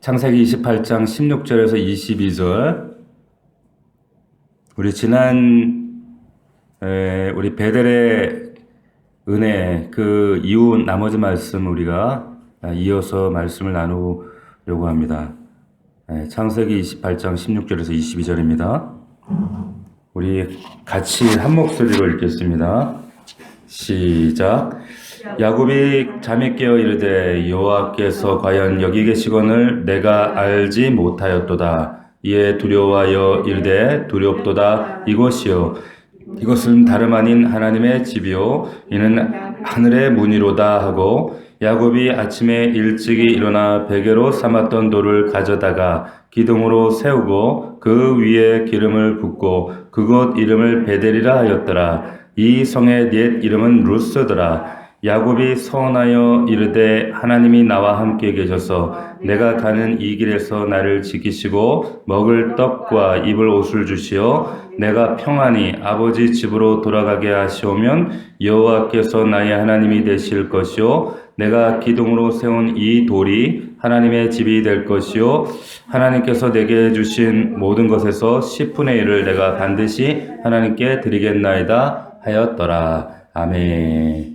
창세기 28장 16절에서 22절. 우리 우리 베델의 은혜 그 이후 나머지 말씀 우리가 이어서 말씀을 나누려고 합니다. 창세기 28장 16절에서 22절입니다. 우리 같이 한 목소리로 읽겠습니다. 시작. 야곱이 잠이 깨어 이르되 여호와께서 과연 여기 계시거늘 내가 알지 못하였도다. 이에 두려워하여 이르되 두렵도다. 이것이요 이것은 다름 아닌 하나님의 집이요 이는 하늘의 문이로다 하고 야곱이 아침에 일찍이 일어나 베개로 삼았던 돌을 가져다가 기둥으로 세우고 그 위에 기름을 붓고 그곳 이름을 베델이라 하였더라. 이 성의 옛 이름은 루스더라. 야곱이 서원하여 이르되 하나님이 나와 함께 계셔서 내가 가는 이 길에서 나를 지키시고 먹을 떡과 입을 옷을 주시어 내가 평안히 아버지 집으로 돌아가게 하시오면 여호와께서 나의 하나님이 되실 것이요 내가 기둥으로 세운 이 돌이 하나님의 집이 될 것이요 하나님께서 내게 주신 모든 것에서 10분의 1을 내가 반드시 하나님께 드리겠나이다 하였더라. 아멘.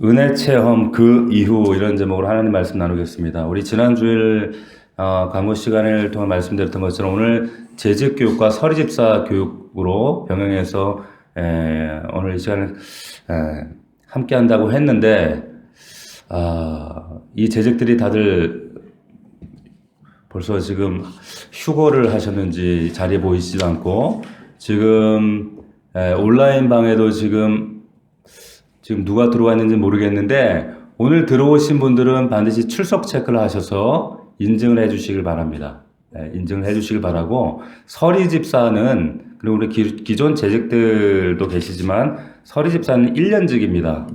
은혜 체험 그 이후 이런 제목으로 하나님 말씀 나누겠습니다. 우리 지난 주일 광고 시간을 통해 말씀드렸던 것처럼 오늘 재직 교육과 서리 집사 교육으로 병행해서 오늘 이 시간을 함께 한다고 했는데 이 재직들이 다들 벌써 지금 휴거를 하셨는지 자리에 보이지도 않고 지금 온라인 방에도 지금 누가 들어와 있는지 모르겠는데 오늘 들어오신 분들은 반드시 출석 체크를 하셔서 인증을 해 주시길 바랍니다. 인증을 해 주시길 바라고 서리 집사는 그리고 우리 기존 재직들도 계시지만 서리 집사는 1년직입니다.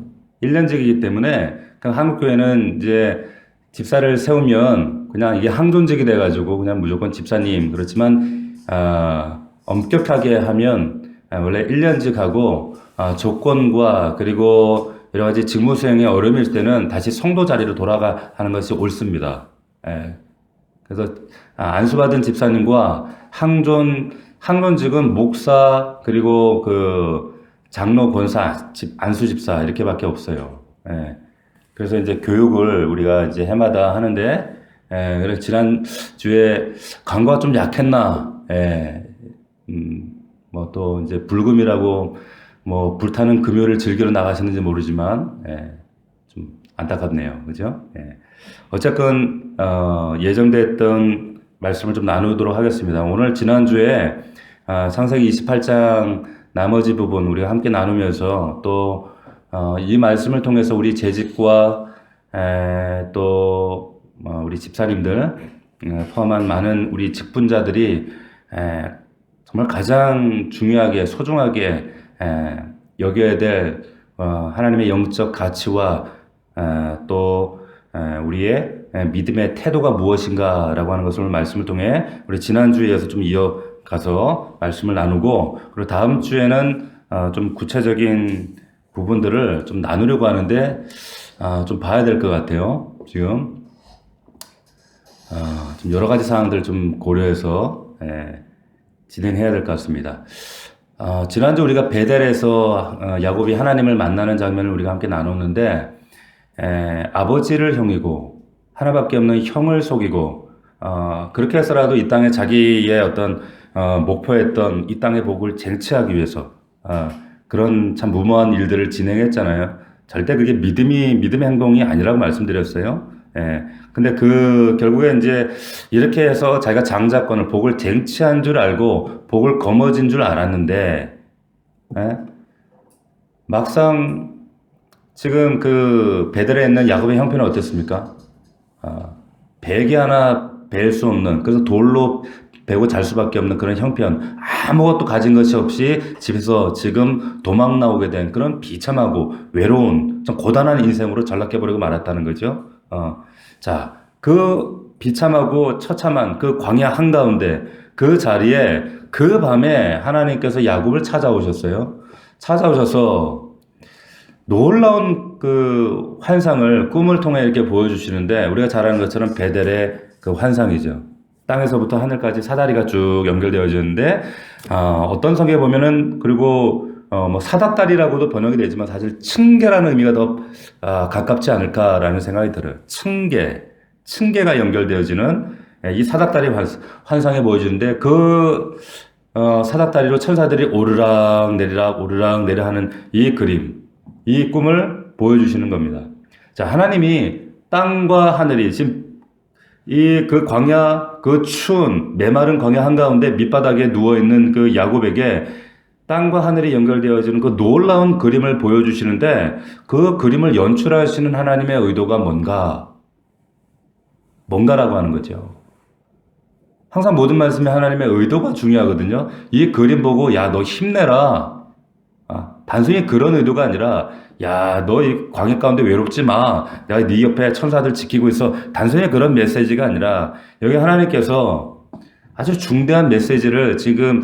1년직이기 때문에 그냥 한국교회는 이제 집사를 세우면 그냥 이게 항존직이 돼가지고 그냥 무조건 집사님 그렇지만 엄격하게 하면 원래 1년직하고 조건과 그리고 여러 가지 직무 수행에 어려움이 있을 때는 다시 성도 자리로 돌아가 하는 것이 옳습니다. 그래서 안수받은 집사님과 항존직은 목사 그리고 그 장로 권사 안수 집사 이렇게밖에 없어요. 그래서 이제 교육을 우리가 이제 해마다 하는데 그래서 지난 주에 광고가 좀 약했나 뭐 또 이제 불금이라고 뭐 불타는 금요를 즐기러 나가셨는지 모르지만 좀 안타깝네요. 그죠? 어쨌건 예정됐던 말씀을 좀 나누도록 하겠습니다. 오늘 지난주에 창세기 28장 나머지 부분 우리가 함께 나누면서 또 이 말씀을 통해서 우리 재직과 또 우리 집사님들 포함한 많은 우리 직분자들이 정말 가장 중요하게 소중하게 여겨야 될 하나님의 영적 가치와 또 우리의 믿음의 태도가 무엇인가라고 하는 것을 말씀을 통해 우리 지난주에 이어서 좀 이어가서 말씀을 나누고 그리고 다음 주에는 좀 구체적인 부분들을 좀 나누려고 하는데 좀 봐야 될 것 같아요. 지금 좀 여러 가지 사항들을 좀 고려해서 진행해야 될 것 같습니다. 지난주 우리가 베델에서 야곱이 하나님을 만나는 장면을 우리가 함께 나눴는데 아버지를 형이고 하나밖에 없는 형을 속이고 그렇게 해서라도 이 땅에 자기의 어떤 목표했던 이 땅의 복을 쟁취하기 위해서 그런 참 무모한 일들을 진행했잖아요. 절대 그게 믿음의 행동이 아니라고 말씀드렸어요. 근데 결국에 이제 이렇게 해서 자기가 장자권을 복을 쟁취한 줄 알고 복을 거머쥔 줄 알았는데, 막상 지금 그 베델에 있는 야곱의 형편은 어땠습니까? 베개 하나 벨 수 없는, 그래서 돌로 베고 잘 수밖에 없는 그런 형편, 아무것도 가진 것이 없이 집에서 지금 도망 나오게 된 그런 비참하고 외로운 좀 고단한 인생으로 전락해버리고 말았다는 거죠. 자, 그 비참하고 처참한 그 광야 한가운데 그 자리에 그 밤에 하나님께서 야곱을 찾아오셨어요. 찾아오셔서 놀라운 그 환상을 꿈을 통해 이렇게 보여주시는데 우리가 잘 아는 것처럼 베델의 그 환상이죠. 땅에서부터 하늘까지 사다리가 쭉 연결되어지는데 어떤 성경에 보면은 그리고 뭐 사닥다리라고도 번역이 되지만 사실 층계라는 의미가 더 가깝지 않을까라는 생각이 들어요. 층계가 연결되어지는 이 사닥다리 환상에 보여지는데 그 사닥다리로 천사들이 오르락 내리락 하는 이 그림, 이 꿈을 보여주시는 겁니다. 자, 하나님이 땅과 하늘이 지금 이 그 광야, 그 추운 메마른 광야 한가운데 밑바닥에 누워있는 그 야곱에게 땅과 하늘이 연결되어지는 그 놀라운 그림을 보여주시는데 그 그림을 연출하시는 하나님의 의도가 뭔가라고 하는 거죠. 항상 모든 말씀에 하나님의 의도가 중요하거든요. 이 그림 보고 야, 너 힘내라. 단순히 그런 의도가 아니라 야, 너 이 광야 가운데 외롭지 마. 내가 네 옆에 천사들 지키고 있어. 단순히 그런 메시지가 아니라 여기 하나님께서 아주 중대한 메시지를 지금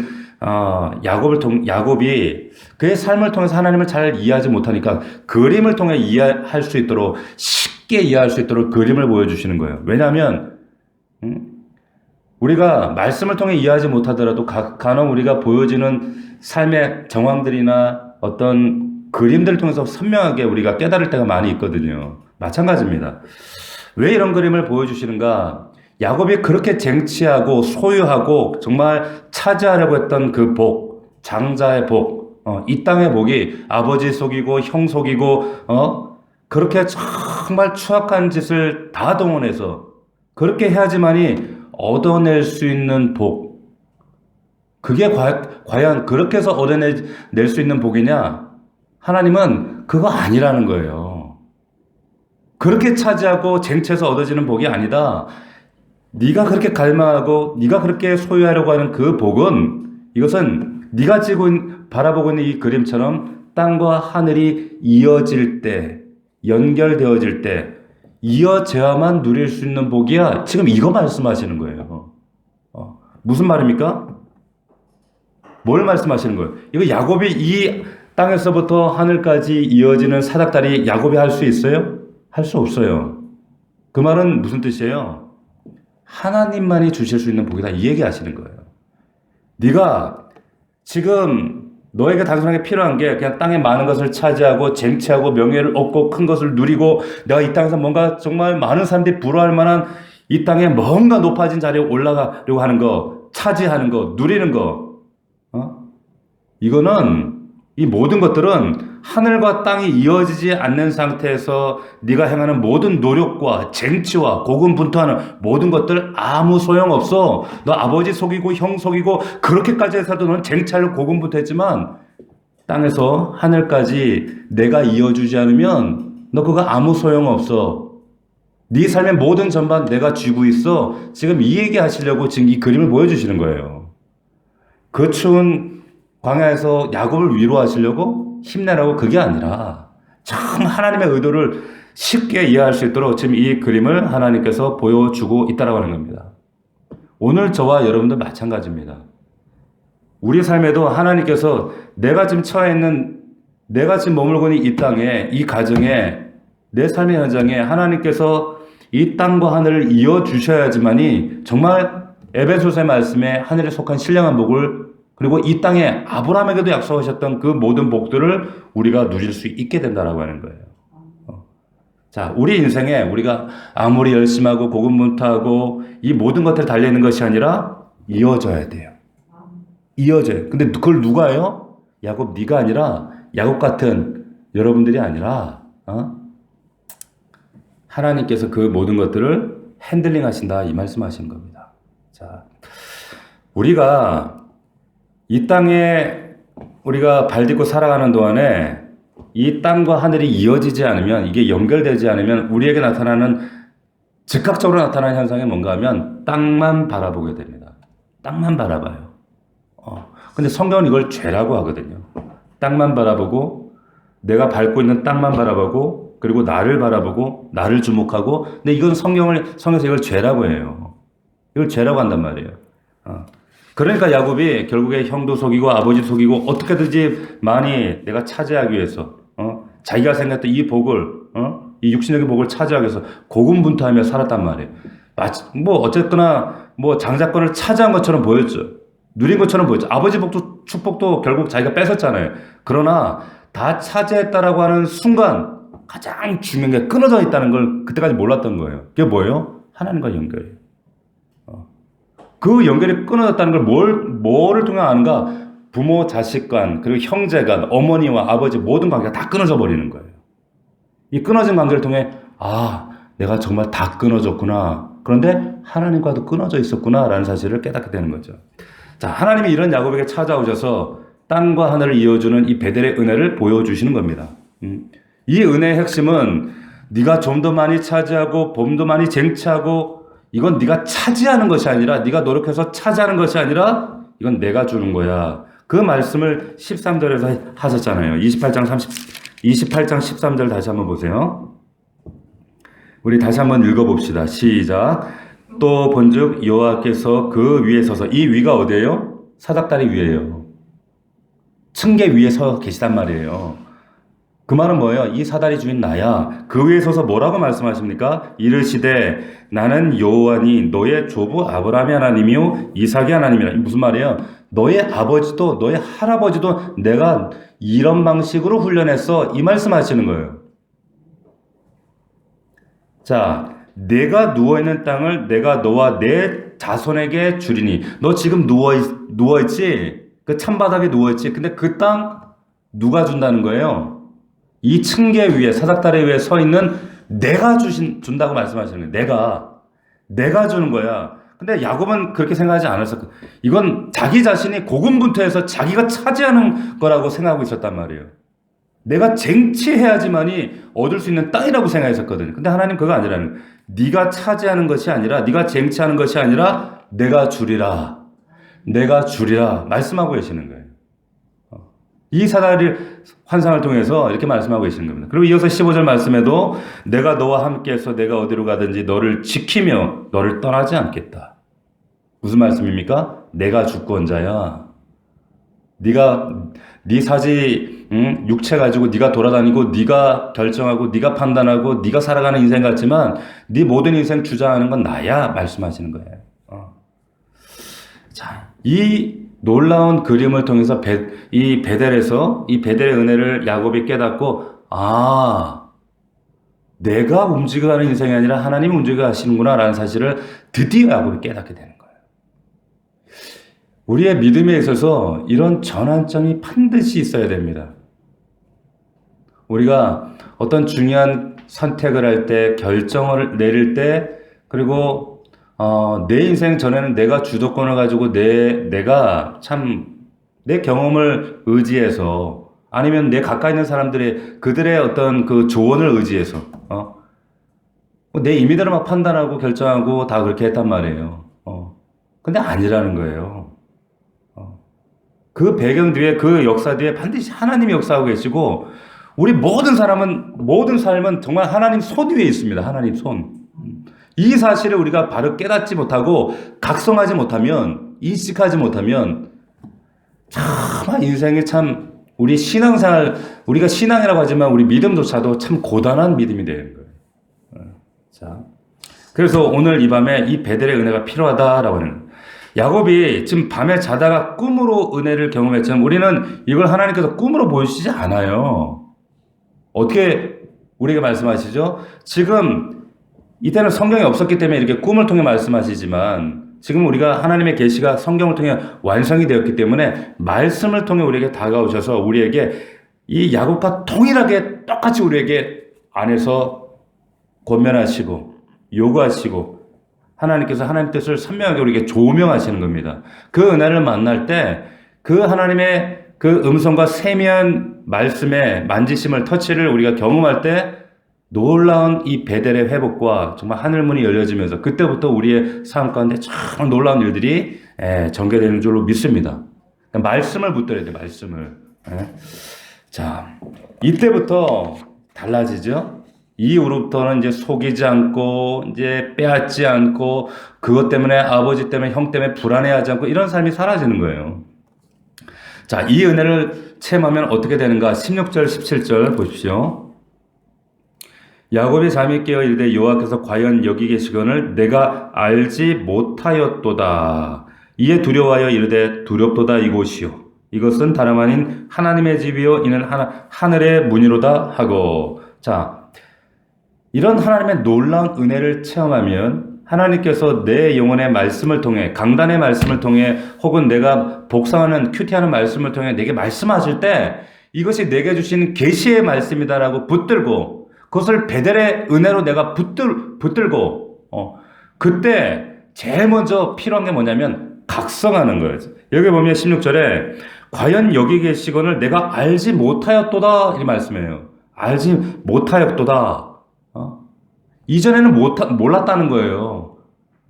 야곱이 그의 삶을 통해서 하나님을 잘 이해하지 못하니까 그림을 통해 이해할 수 있도록 쉽게 이해할 수 있도록 그림을 보여주시는 거예요. 왜냐하면 우리가 말씀을 통해 이해하지 못하더라도 간혹 우리가 보여지는 삶의 정황들이나 어떤 그림들을 통해서 선명하게 우리가 깨달을 때가 많이 있거든요. 마찬가지입니다. 왜 이런 그림을 보여주시는가? 야곱이 그렇게 쟁취하고 소유하고 정말 차지하려고 했던 그 복, 장자의 복, 이 땅의 복이 아버지 속이고 형 속이고 그렇게 정말 추악한 짓을 다 동원해서 그렇게 해야지만이 얻어낼 수 있는 복. 그게 과연 그렇게 해서 얻어낼 수 있는 복이냐? 하나님은 그거 아니라는 거예요. 그렇게 차지하고 쟁취해서 얻어지는 복이 아니다. 네가 그렇게 갈망하고 네가 그렇게 소유하려고 하는 그 복은 이것은 네가 바라보고 있는 이 그림처럼 땅과 하늘이 이어질 때, 연결되어질 때 이어져야만 누릴 수 있는 복이야. 지금 이거 말씀하시는 거예요. 무슨 말입니까? 뭘 말씀하시는 거예요? 이거 야곱이 이 땅에서부터 하늘까지 이어지는 사닥다리 야곱이 할 수 있어요? 할 수 없어요. 그 말은 무슨 뜻이에요? 하나님만이 주실 수 있는 복이다. 이 얘기 하시는 거예요. 네가 지금 너에게 단순하게 필요한 게 그냥 땅에 많은 것을 차지하고 쟁취하고 명예를 얻고 큰 것을 누리고 내가 이 땅에서 뭔가 정말 많은 사람들이 부러워할 만한 이 땅에 뭔가 높아진 자리에 올라가려고 하는 거, 차지하는 거, 누리는 거. 이거는 이 모든 것들은 하늘과 땅이 이어지지 않는 상태에서 네가 행하는 모든 노력과 쟁취와 고군분투하는 모든 것들 아무 소용없어. 너 아버지 속이고 형 속이고 그렇게까지 해서도 넌 쟁취하려고 고군분투했지만 땅에서 하늘까지 내가 이어주지 않으면 너 그거 아무 소용없어. 네 삶의 모든 전반 내가 쥐고 있어. 지금 이 얘기 하시려고 지금 이 그림을 보여주시는 거예요. 그 추운 광야에서 야곱을 위로하시려고 힘내라고 그게 아니라 참 하나님의 의도를 쉽게 이해할 수 있도록 지금 이 그림을 하나님께서 보여주고 있다라고 하는 겁니다. 오늘 저와 여러분도 마찬가지입니다. 우리 삶에도 하나님께서 내가 지금 처해 있는 내가 지금 머물고 있는 이 땅에 이 가정에 내 삶의 현장에 하나님께서 이 땅과 하늘을 이어주셔야지만이 정말 에베소서의 말씀에 하늘에 속한 신령한 복을 그리고 이 땅에 아브라함에게도 약속하셨던 그 모든 복들을 우리가 누릴 수 있게 된다라고 하는 거예요. 자, 우리 인생에 우리가 아무리 열심하고 고군분투하고 이 모든 것들을 달려있는 것이 아니라 이어져야 돼요. 이어져요. 근데 그걸 누가 해요? 야곱 네가 아니라 야곱 같은 여러분들이 아니라 하나님께서 그 모든 것들을 핸들링 하신다 이 말씀하시는 겁니다. 자, 우리가 이 땅에 우리가 발 딛고 살아가는 동안에 이 땅과 하늘이 이어지지 않으면 이게 연결되지 않으면 우리에게 나타나는 즉각적으로 나타나는 현상이 뭔가 하면 땅만 바라보게 됩니다. 땅만 바라봐요. 근데 성경은 이걸 죄라고 하거든요. 땅만 바라보고 내가 밟고 있는 땅만 바라보고 그리고 나를 바라보고 나를 주목하고 근데 이건 성경에서 이걸 죄라고 해요. 이걸 죄라고 한단 말이에요. 그러니까 야곱이 결국에 형도 속이고 아버지 속이고 어떻게든지 많이 내가 차지하기 위해서 자기가 생각했던 이 복을, 이 육신적인 복을 차지하기 위해서 고군분투하며 살았단 말이에요. 뭐 어쨌거나 뭐 장자권을 차지한 것처럼 보였죠. 누린 것처럼 보였죠. 아버지 복도 축복도 결국 자기가 뺏었잖아요. 그러나 다 차지했다라고 하는 순간 가장 중요한 게 끊어져 있다는 걸 그때까지 몰랐던 거예요. 그게 뭐예요? 하나님과 연결이에요. 그 연결이 끊어졌다는 걸 뭐를 통해 아는가? 부모, 자식 간, 그리고 형제 간, 어머니와 아버지 모든 관계가 다 끊어져 버리는 거예요. 이 끊어진 관계를 통해 내가 정말 다 끊어졌구나. 그런데 하나님과도 끊어져 있었구나라는 사실을 깨닫게 되는 거죠. 자, 하나님이 이런 야곱에게 찾아오셔서 땅과 하늘을 이어주는 이 베델의 은혜를 보여주시는 겁니다. 이 은혜의 핵심은 네가 좀 더 많이 차지하고 봄도 많이 쟁취하고 이건 네가 차지하는 것이 아니라 네가 노력해서 차지하는 것이 아니라 이건 내가 주는 거야. 그 말씀을 13절에서 하셨잖아요. 28장 13절 다시 한번 보세요. 우리 다시 한번 읽어봅시다. 시작. 또 본즉 여호와께서 그 위에 서서, 이 위가 어디예요? 사닥다리 위에요. 층계 위에 서 계시단 말이에요. 그 말은 뭐예요? 이 사다리 주인 나야. 그 위에 서서 뭐라고 말씀하십니까? 이르시되 나는 여호와니 너의 조부 아브라함의 하나님이요 이삭의 하나님이라. 무슨 말이에요? 너의 아버지도 너의 할아버지도 내가 이런 방식으로 훈련했어. 이 말씀하시는 거예요. 자, 내가 누워있는 땅을 내가 너와 내 자손에게 주리니. 너 지금 누워있지? 그 찬바닥에 누워있지? 근데 그 땅 누가 준다는 거예요? 이 층계 위에, 사닥다리 위에 서 있는 내가 준다고 말씀하시는 거예요. 내가 주는 거야. 근데 야곱은 그렇게 생각하지 않았어. 이건 자기 자신이 고군분투해서 자기가 차지하는 거라고 생각하고 있었단 말이에요. 내가 쟁취해야지만이 얻을 수 있는 땅이라고 생각했었거든요. 근데 하나님 그거 아니라는 거예요. 네가 차지하는 것이 아니라, 네가 쟁취하는 것이 아니라 내가 주리라. 내가 주리라 말씀하고 계시는 거예요. 이 사다리 환상을 통해서 이렇게 말씀하고 계시는 겁니다. 그리고 이어서 15절 말씀에도 내가 너와 함께해서 내가 어디로 가든지 너를 지키며 너를 떠나지 않겠다. 무슨 말씀입니까? 내가 주권자야. 네 사지 육체 가지고 네가 돌아다니고 네가 결정하고 네가 판단하고 네가 살아가는 인생 같지만 네 모든 인생 주장하는 건 나야 말씀하시는 거예요. 자, 이 놀라운 그림을 통해서 이 베델의 은혜를 야곱이 깨닫고 내가 움직여가는 인생이 아니라 하나님이 움직여 가시는구나 라는 사실을 드디어 야곱이 깨닫게 되는 거예요. 우리의 믿음에 있어서 이런 전환점이 반드시 있어야 됩니다. 우리가 어떤 중요한 선택을 할 때, 결정을 내릴 때, 그리고 내 인생 전에는 내가 주도권을 가지고 내가 참 내 경험을 의지해서 아니면 내 가까이 있는 그들의 어떤 그 조언을 의지해서 내 임의대로 막 판단하고 결정하고 다 그렇게 했단 말이에요. 근데 아니라는 거예요. 그 배경 뒤에 그 역사 뒤에 반드시 하나님이 역사하고 계시고 우리 모든 삶은 정말 하나님 손 위에 있습니다. 하나님 손. 이 사실을 우리가 바로 깨닫지 못하고 각성하지 못하면 인식하지 못하면 참 인생이 참 우리가 신앙이라고 하지만 우리 믿음조차도 참 고단한 믿음이 되는 거예요. 자, 그래서 오늘 이 밤에 이 베델의 은혜가 필요하다라고 하는 거예요. 야곱이 지금 밤에 자다가 꿈으로 은혜를 경험했지만 우리는 이걸 하나님께서 꿈으로 보여주시지 않아요. 어떻게 우리에게 말씀하시죠? 지금 이때는 성경이 없었기 때문에 이렇게 꿈을 통해 말씀하시지만 지금 우리가 하나님의 계시가 성경을 통해 완성이 되었기 때문에 말씀을 통해 우리에게 다가오셔서 우리에게 이 야곱과 동일하게 똑같이 우리에게 안에서 권면하시고 요구하시고 하나님께서 하나님 뜻을 선명하게 우리에게 조명하시는 겁니다. 그 은혜를 만날 때 그 하나님의 그 음성과 세미한 말씀의 만지심을 터치를 우리가 경험할 때 놀라운 이 베델의 회복과 정말 하늘문이 열려지면서 그때부터 우리의 삶 가운데 참 놀라운 일들이 전개되는 줄로 믿습니다. 말씀을 붙들어야 돼요. 말씀을. 자, 이때부터 달라지죠. 이후로부터는 이제 속이지 않고 이제 빼앗지 않고 그것 때문에 아버지 때문에 형 때문에 불안해하지 않고 이런 삶이 사라지는 거예요. 자, 이 은혜를 체험하면 어떻게 되는가? 16절, 17절 보십시오. 야곱이 잠이 깨어 이르되 여호와께서 과연 여기 계시거늘 내가 알지 못하였도다. 이에 두려워하여 이르되 두렵도다 이곳이요. 이것은 다름 아닌 하나님의 집이요 이는 하늘의 문이로다 하고. 자, 이런 하나님의 놀라운 은혜를 체험하면 하나님께서 내 영혼의 말씀을 통해, 강단의 말씀을 통해, 혹은 내가 복상하는 큐티하는 말씀을 통해 내게 말씀하실 때 이것이 내게 주신 계시의 말씀이다라고 붙들고, 그것을 베델의 은혜로 내가 붙들고, 그때 제일 먼저 필요한 게 뭐냐면 각성하는 거예요. 여기 보면 16절에 과연 여기 계시거늘 내가 알지 못하였도다 이 말씀이에요. 알지 못하였도다. 이전에는 몰랐다는 거예요.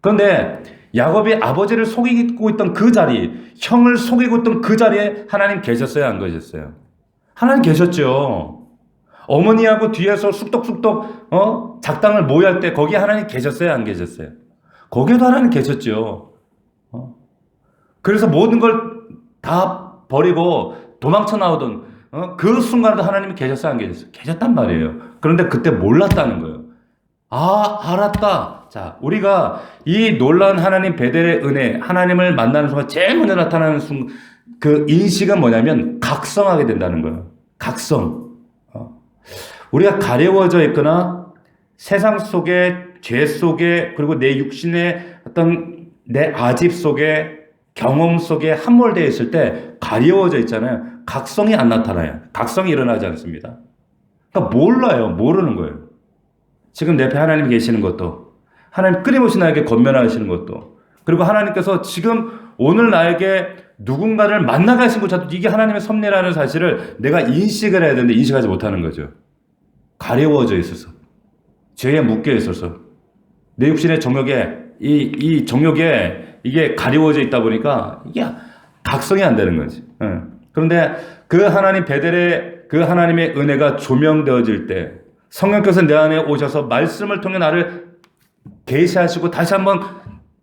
그런데 야곱이 아버지를 속이고 있던 그 자리, 형을 속이고 있던 그 자리에 하나님 계셨어요, 안 계셨어요? 하나님 계셨죠. 어머니하고 뒤에서 쑥덕쑥덕 작당을 모의할 때 거기 하나님 계셨어요, 안 계셨어요? 거기에도 하나님 계셨죠. 그래서 모든 걸 다 버리고 도망쳐 나오던 그 순간에도 하나님이 계셨어요, 안 계셨어요? 계셨단 말이에요. 그런데 그때 몰랐다는 거예요. 아, 알았다. 자, 우리가 이 놀라운 하나님 베델의 은혜, 하나님을 만나는 순간 제일 먼저 나타나는 순간, 그 인식은 뭐냐면 각성하게 된다는 거예요. 각성. 우리가 가려워져 있거나 세상 속에, 죄 속에, 그리고 내 육신의 어떤 내 아집 속에, 경험 속에 함몰되어 있을 때 가려워져 있잖아요. 각성이 안 나타나요. 각성이 일어나지 않습니다. 그러니까 몰라요. 모르는 거예요. 지금 내 앞에 하나님이 계시는 것도, 하나님 끊임없이 나에게 권면하시는 것도, 그리고 하나님께서 지금 오늘 나에게 누군가를 만나게 하신 것조차도 이게 하나님의 섭리라는 사실을 내가 인식을 해야 되는데 인식하지 못하는 거죠. 가려워져 있어서, 죄에 묶여 있어서, 내 육신의 정욕에, 이 정욕에 이게 가려워져 있다 보니까 이게 각성이 안 되는 거지. 그런데 그 하나님 베델의 그 하나님의 은혜가 조명되어질 때, 성령께서 내 안에 오셔서 말씀을 통해 나를 계시하시고 다시 한번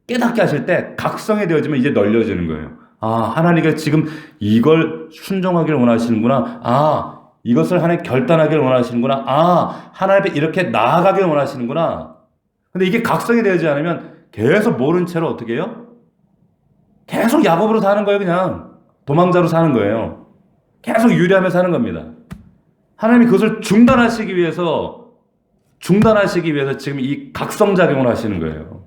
깨닫게 하실 때 각성이 되어지면 이제 널려지는 거예요. 아, 하나님께서 지금 이걸 순종하기를 원하시는구나. 아, 이것을 하나님 결단하기를 원하시는구나. 아, 하나님 이렇게 나아가기를 원하시는구나. 근데 이게 각성이 되지 않으면 계속 모른 채로 어떻게 해요? 계속 야곱으로 사는 거예요. 그냥 도망자로 사는 거예요. 계속 유리하며 사는 겁니다. 하나님이 그것을 중단하시기 위해서 지금 이 각성작용을 하시는 거예요.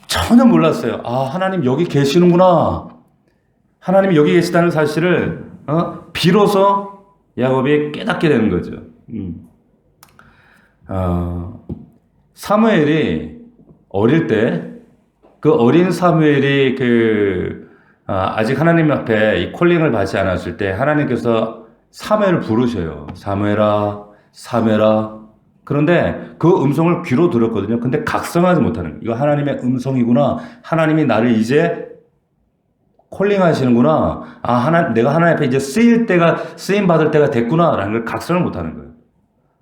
전혀 몰랐어요. 아, 하나님 여기 계시는구나. 하나님이 여기 계시다는 사실을 비로소 야곱이 깨닫게 되는 거죠. 사무엘이 어릴 때, 그 어린 사무엘이 아직 하나님 앞에 이 콜링을 받지 않았을 때 하나님께서 사무엘을 부르셔요. 사무엘아, 사무엘아. 그런데 그 음성을 귀로 들었거든요. 근데 각성하지 못하는 거예요. 이거 하나님의 음성이구나. 하나님이 나를 이제 콜링 하시는구나. 아, 내가 하나님 앞에 이제 쓰임 받을 때가 됐구나. 라는 걸 각성을 못하는 거예요.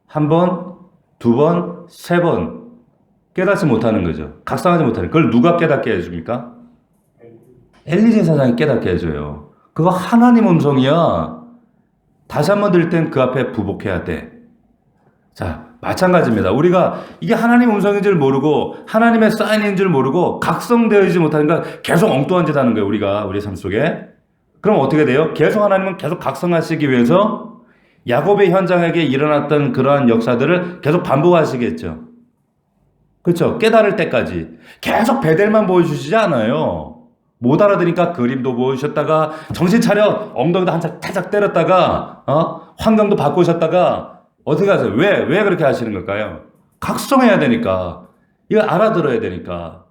한 번, 두 번, 세 번 깨닫지 못하는 거죠. 각성하지 못하는 거예요. 그걸 누가 깨닫게 해줍니까? 엘리 제사장이 깨닫게 해줘요. 그거 하나님 음성이야. 다시 한 번 들을 땐 그 앞에 부복해야 돼. 자, 마찬가지입니다. 우리가 이게 하나님 음성인 줄 모르고 하나님의 사인인 줄 모르고 각성되어지지 못하니까 계속 엉뚱한 짓 하는 거예요. 우리 삶 속에. 그럼 어떻게 돼요? 계속 하나님은 계속 각성하시기 위해서 야곱의 현장에게 일어났던 그러한 역사들을 계속 반복하시겠죠. 그렇죠? 깨달을 때까지 계속 베델만 보여주시지 않아요. 못 알아들으니까 그림도 보여주셨다가 정신 차려 엉덩이도 한참 타작 때렸다가 환경도 바꾸셨다가 어떻게 하세요? 왜 그렇게 하시는 걸까요? 각성해야 되니까, 이거 알아들어야 되니까,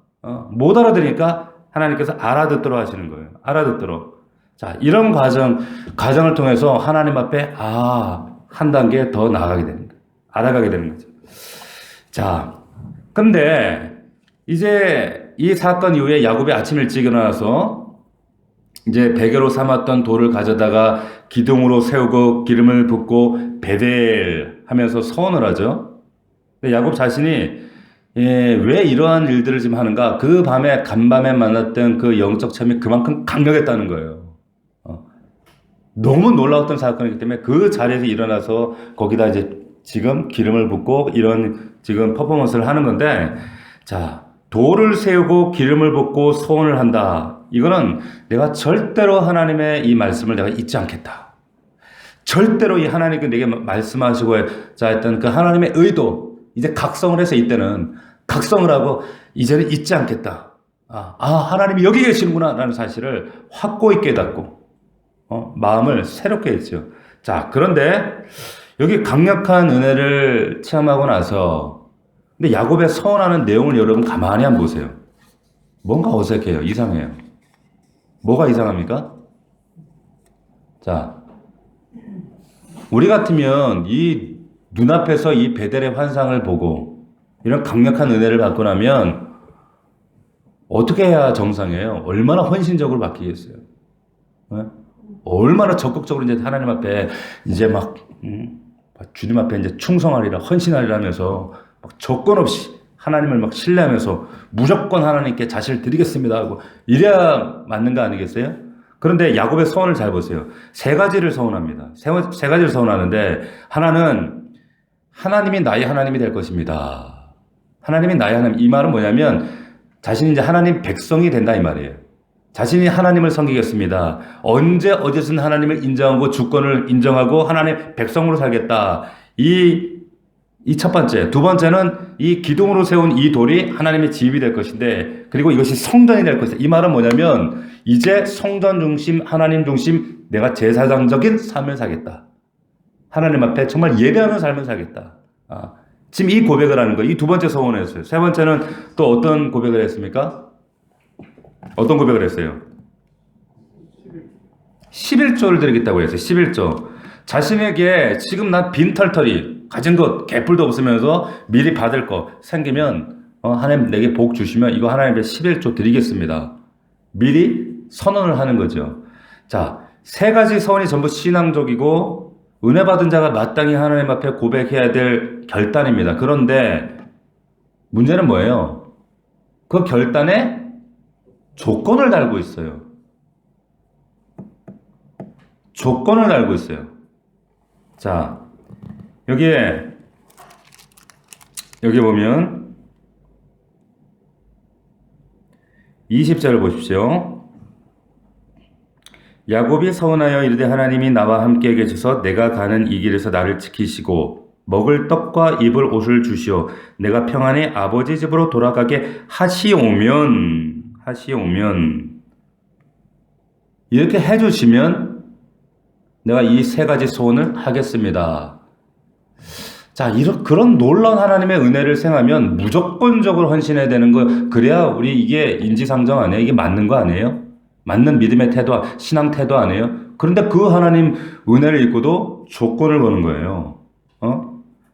못 알아들으니까 하나님께서 알아듣도록 하시는 거예요. 알아듣도록. 자, 이런 과정을 통해서 하나님 앞에 한 단계 더 나아가게 되는 거예요. 알아가게 되는 거죠. 자, 근데 이제 이 사건 이후에 야곱이 아침 일찍 일어나서 이제 베개로 삼았던 돌을 가져다가 기둥으로 세우고 기름을 붓고 베델 하면서 서원을 하죠. 근데 야곱 자신이 예, 왜 이러한 일들을 지금 하는가? 그 밤에 간밤에 만났던 그 영적 체험이 그만큼 강력했다는 거예요. 어, 너무 놀라웠던 사건이기 때문에 그 자리에서 일어나서 거기다 이제 지금 기름을 붓고 이런 지금 퍼포먼스를 하는 건데, 자, 돌을 세우고 기름을 붓고 소원을 한다. 이거는 내가 절대로 하나님의 이 말씀을 내가 잊지 않겠다. 절대로 이 하나님께 내게 말씀하시고 자 했던 그 하나님의 의도, 이제 각성을 해서 이때는 각성을 하고 이제는 잊지 않겠다. 하나님이 여기 계시는구나 라는 사실을 확고히 깨닫고 마음을 새롭게 했죠. 자, 그런데 여기 강력한 은혜를 체험하고 나서 근데 야곱의 서원하는 내용을 여러분 가만히 한번 보세요. 뭔가 어색해요. 이상해요. 뭐가 이상합니까? 자, 우리 같으면 이 눈앞에서 이 베델의 환상을 보고 이런 강력한 은혜를 받고 나면 어떻게 해야 정상이에요? 얼마나 헌신적으로 바뀌겠어요? 네? 얼마나 적극적으로 이제 하나님 앞에 이제 막 주님 앞에 이제 충성하리라 헌신하리라 하면서 막 조건 없이 하나님을 막 신뢰하면서 무조건 하나님께 자신을 드리겠습니다 하고 이래야 맞는 거 아니겠어요? 그런데 야곱의 서원을 잘 보세요. 세 가지를 서원합니다. 세 가지를 서원하는데 하나는 하나님이 나의 하나님이 될 것입니다. 하나님이 나의 하나님. 이 말은 뭐냐면 자신이 이제 하나님 백성이 된다 이 말이에요. 자신이 하나님을 섬기겠습니다. 언제 어디서는 하나님을 인정하고 주권을 인정하고 하나님의 백성으로 살겠다. 이 첫 번째. 두 번째는 이 기둥으로 세운 이 돌이 하나님의 집이 될 것인데 그리고 이것이 성전이 될 것이다. 이 말은 뭐냐면 이제 성전 중심, 하나님 중심 내가 제사장적인 삶을 살겠다. 하나님 앞에 정말 예배하는 삶을 살겠다. 지금 이 고백을 하는 거예요. 이 두 번째 서원을 했어요. 세 번째는 또 어떤 고백을 했습니까? 어떤 고백을 했어요? 11조를 드리겠다고 했어요. 11조. 자신에게 지금 난 빈털터리 가진 것 개뿔도 없으면서 미리 받을 거 생기면 하나님 내게 복 주시면 이거 하나님께 11조 드리겠습니다. 미리 선언을 하는 거죠. 자, 세 가지 서원이 전부 신앙적이고 은혜 받은 자가 마땅히 하나님 앞에 고백해야 될 결단입니다. 그런데 문제는 뭐예요? 그 결단에 조건을 달고 있어요. 조건을 달고 있어요. 자, 여기 보면 20절을 보십시오. 야곱이 서운하여 이르되 하나님이 나와 함께 계셔서 내가 가는 이 길에서 나를 지키시고 먹을 떡과 입을 옷을 주시오 내가 평안히 아버지 집으로 돌아가게 하시오면 이렇게 해주시면 내가 이 세 가지 소원을 하겠습니다. 자, 그런 놀라운 하나님의 은혜를 생하면 무조건적으로 헌신해야 되는 거, 그래야 우리 이게 인지상정 아니에요? 이게 맞는 거 아니에요? 맞는 믿음의 태도, 신앙 태도 아니에요? 그런데 그 하나님 은혜를 입고도 조건을 거는 거예요.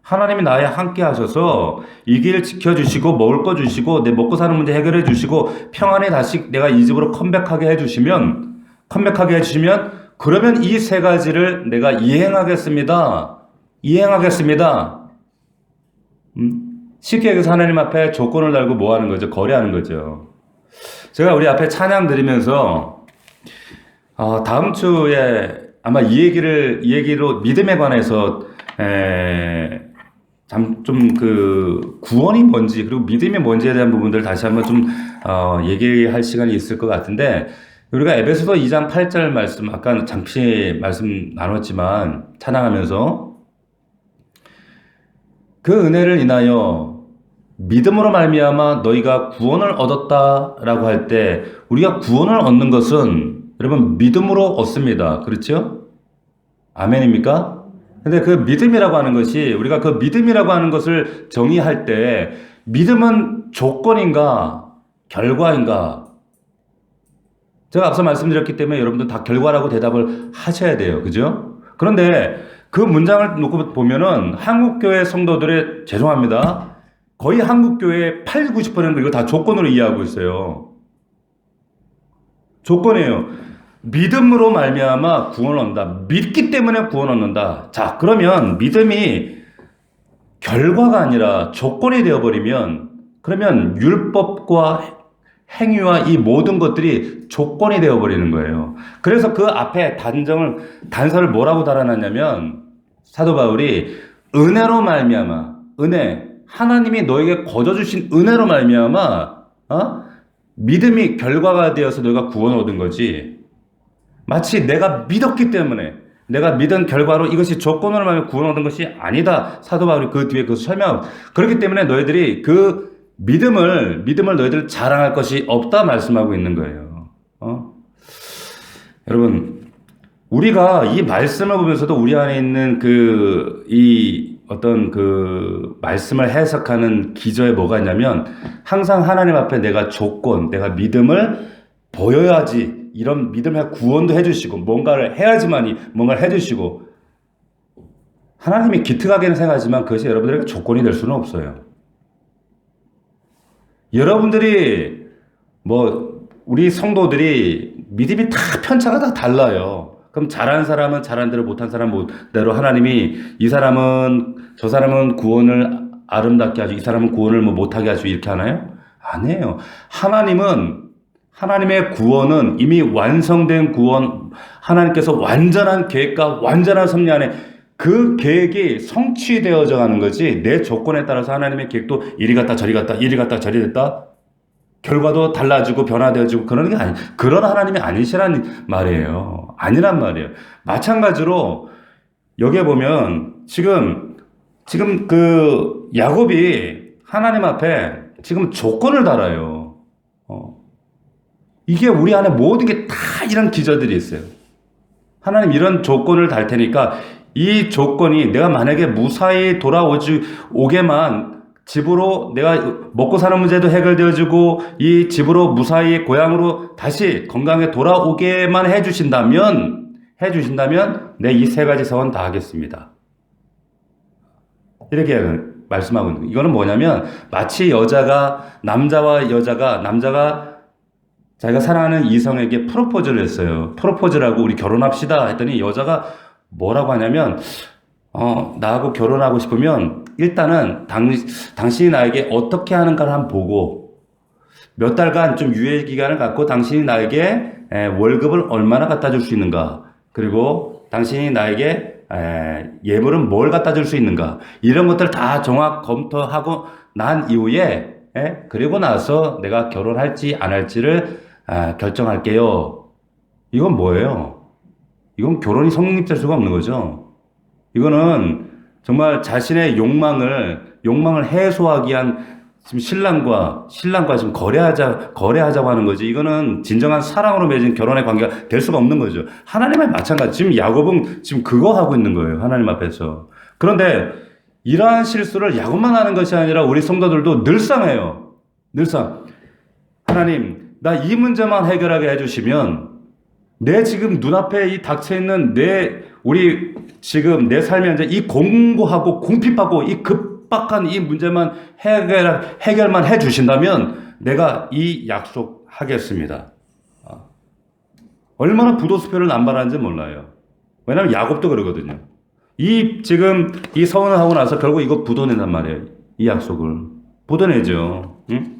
하나님이 나에 함께 하셔서 이 길 지켜주시고 먹을 거 주시고 내 먹고 사는 문제 해결해 주시고 평안히 다시 내가 이 집으로 컴백하게 해주시면 그러면 이 세 가지를 내가 이행하겠습니다. 쉽게 얘기해서 하나님 앞에 조건을 달고 뭐 하는 거죠? 거래하는 거죠. 제가 우리 앞에 찬양 드리면서 다음 주에 아마 이 얘기로 믿음에 관해서 좀 구원이 뭔지 그리고 믿음이 뭔지에 대한 부분들 다시 한번 좀 얘기할 시간이 있을 것 같은데 우리가 에베소서 2장 8절 말씀 아까 잠시 말씀 나눴지만 찬양하면서 그 은혜를 인하여 믿음으로 말미암아 너희가 구원을 얻었다라고 할 때 우리가 구원을 얻는 것은 여러분 믿음으로 얻습니다. 그렇죠? 아멘입니까? 근데 그 믿음이라고 하는 것이 우리가 그 믿음이라고 하는 것을 정의할 때 믿음은 조건인가 결과인가? 제가 앞서 말씀드렸기 때문에 여러분들 다 결과라고 대답을 하셔야 돼요. 그죠? 그런데 그 문장을 놓고 보면은 한국교회 성도들의 죄송합니다. 거의 한국교회의 80, 90% 이거 다 조건으로 이해하고 있어요. 조건이에요. 믿음으로 말미암아 구원을 얻는다. 믿기 때문에 구원을 얻는다. 자, 그러면 믿음이 결과가 아니라 조건이 되어버리면 그러면 율법과 행위와 이 모든 것들이 조건이 되어버리는 거예요. 그래서 그 앞에 단서를 뭐라고 달아놨냐면 사도 바울이 은혜로 말미암아, 은혜, 하나님이 너에게 거저 주신 은혜로 말미암아, 믿음이 결과가 되어서 너희가 구원을 얻은 거지. 마치 내가 믿었기 때문에, 내가 믿은 결과로 이것이 조건으로 말미암아 구원을 얻은 것이 아니다. 사도 바울이 그 뒤에 그 설명. 그렇기 때문에 너희들이 그 믿음을 너희들 자랑할 것이 없다 말씀하고 있는 거예요. 여러분, 우리가 이 말씀을 보면서도 우리 안에 있는 어떤 말씀을 해석하는 기저에 뭐가 있냐면 항상 하나님 앞에 내가 내가 믿음을 보여야지 이런 믿음의 구원도 해주시고 뭔가를 해야지만이 뭔가를 해주시고 하나님이 기특하게는 생각하지만 그것이 여러분들에게 조건이 될 수는 없어요. 여러분들이 우리 성도들이 믿음이 다 편차가 다 달라요. 그럼 잘한 사람은 잘한 대로 못한 사람은 못대로 하나님이 저 사람은 구원을 아름답게 하죠. 이 사람은 구원을 못하게 하죠. 이렇게 하나요? 아니에요. 하나님의 구원은 이미 완성된 구원, 하나님께서 완전한 계획과 완전한 섭리 안에 그 계획이 성취되어져 가는 거지 내 조건에 따라서 하나님의 계획도 이리 갔다 저리 갔다 이리 갔다 저리 됐다 결과도 달라지고 변화되어지고 그러는 게 그런 하나님이 아니시란 말이에요. 아니란 말이에요. 마찬가지로 여기에 보면 지금 그 야곱이 하나님 앞에 지금 조건을 달아요. 이게 우리 안에 모든 게 다 이런 기저들이 있어요. 하나님 이런 조건을 달 테니까 이 조건이 내가 만약에 무사히 오게만 집으로 내가 먹고 사는 문제도 해결되어지고 이 집으로 무사히 고향으로 다시 건강하게 돌아오게만 해주신다면 내 이 세 가지 사원 다 하겠습니다. 이렇게 말씀하고 있는 거예요. 이거는 뭐냐면 마치 남자가 자기가 사랑하는 이성에게 프로포즈를 했어요. 프로포즈를 하고 우리 결혼합시다 했더니 여자가 뭐라고 하냐면 나하고 결혼하고 싶으면 일단은 당신이 나에게 어떻게 하는가를 한번 보고 몇 달간 좀 유예 기간을 갖고 당신이 나에게 월급을 얼마나 갖다 줄 수 있는가 그리고 당신이 나에게 예물은 뭘 갖다 줄 수 있는가 이런 것들 다 종합 검토하고 난 이후에 그리고 나서 내가 결혼할지 안 할지를 결정할게요. 이건 뭐예요? 이건 결혼이 성립될 수가 없는 거죠. 이거는 정말 자신의 욕망을 해소하기 위한 지금 신랑과 지금 거래하자고 하는 거지. 이거는 진정한 사랑으로 맺은 결혼의 관계가 될 수가 없는 거죠. 하나님의 마찬가지. 지금 야곱은 지금 그거 하고 있는 거예요. 하나님 앞에서. 그런데 이러한 실수를 야곱만 하는 것이 아니라 우리 성도들도 늘상 해요. 늘상. 하나님, 나 이 문제만 해결하게 해주시면 내 지금 눈앞에 이 닥쳐있는 우리 지금 내 삶의 현재 이 공고하고 궁핍하고 이 급박한 이 문제만 해결만 해주신다면 내가 이 약속하겠습니다. 얼마나 부도수표를 남발하는지 몰라요. 왜냐면 야곱도 그러거든요. 지금 이 서원을 하고 나서 결국 이거 부도낸단 말이에요. 이 약속을. 부도내죠. 응?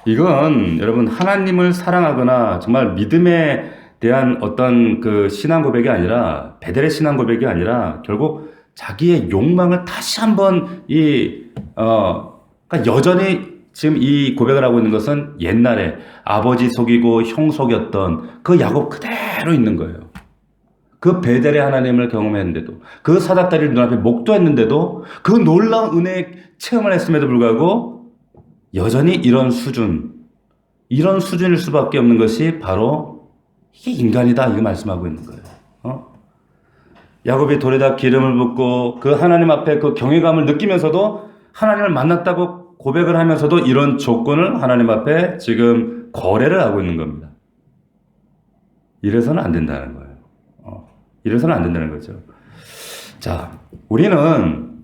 이건 여러분 하나님을 사랑하거나 정말 믿음에 대한 어떤 그 신앙 고백이 아니라 베델의 신앙 고백이 아니라 결국 자기의 욕망을 다시 한번 그러니까 여전히 지금 이 고백을 하고 있는 것은 옛날에 아버지 속이고 형 속였던 그 야곱 그대로 있는 거예요. 그 베델의 하나님을 경험했는데도 그 사닥다리를 눈앞에 목도했는데도 그 놀라운 은혜의 체험을 했음에도 불구하고 여전히 이런 수준일 수밖에 없는 것이 바로 이게 인간이다 이거 말씀하고 있는 거예요. 야곱이 돌에다 기름을 붓고 그 하나님 앞에 그 경외감을 느끼면서도 하나님을 만났다고 고백을 하면서도 이런 조건을 하나님 앞에 지금 거래를 하고 있는 겁니다. 이래서는 안 된다는 거예요. 이래서는 안 된다는 거죠. 자, 우리는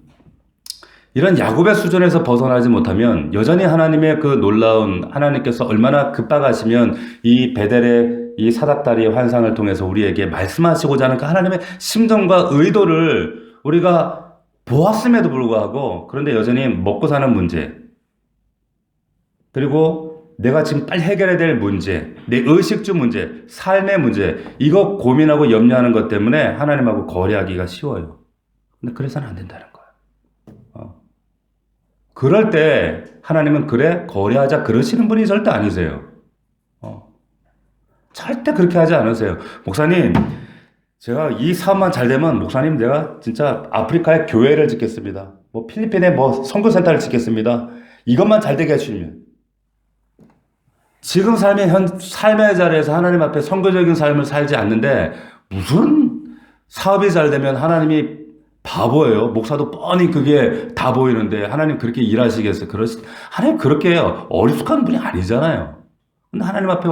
이런 야곱의 수준에서 벗어나지 못하면 여전히 하나님의 그 놀라운 하나님께서 얼마나 급박하시면 이 베델의 이 사닥다리의 환상을 통해서 우리에게 말씀하시고자 하는 그 하나님의 심정과 의도를 우리가 보았음에도 불구하고 그런데 여전히 먹고 사는 문제, 그리고 내가 지금 빨리 해결해야 될 문제, 내 의식주 문제, 삶의 문제, 이거 고민하고 염려하는 것 때문에 하나님하고 거래하기가 쉬워요. 근데 그래서는 안 된다는 거예요. 그럴 때 하나님은 그래 거래하자 그러시는 분이 절대 아니세요. 절대 그렇게 하지 않으세요. 목사님, 제가 이 사업만 잘 되면 목사님 내가 진짜 아프리카에 교회를 짓겠습니다. 뭐 필리핀에 뭐 선교센터를 짓겠습니다. 이것만 잘 되게 해주시면. 지금 삶의 자리에서 하나님 앞에 선교적인 삶을 살지 않는데 무슨 사업이 잘 되면 하나님이 바보예요. 목사도 뻔히 그게 다 보이는데 하나님 그렇게 일하시겠어요? 하나님 그렇게 어리숙한 분이 아니잖아요. 근데 하나님 앞에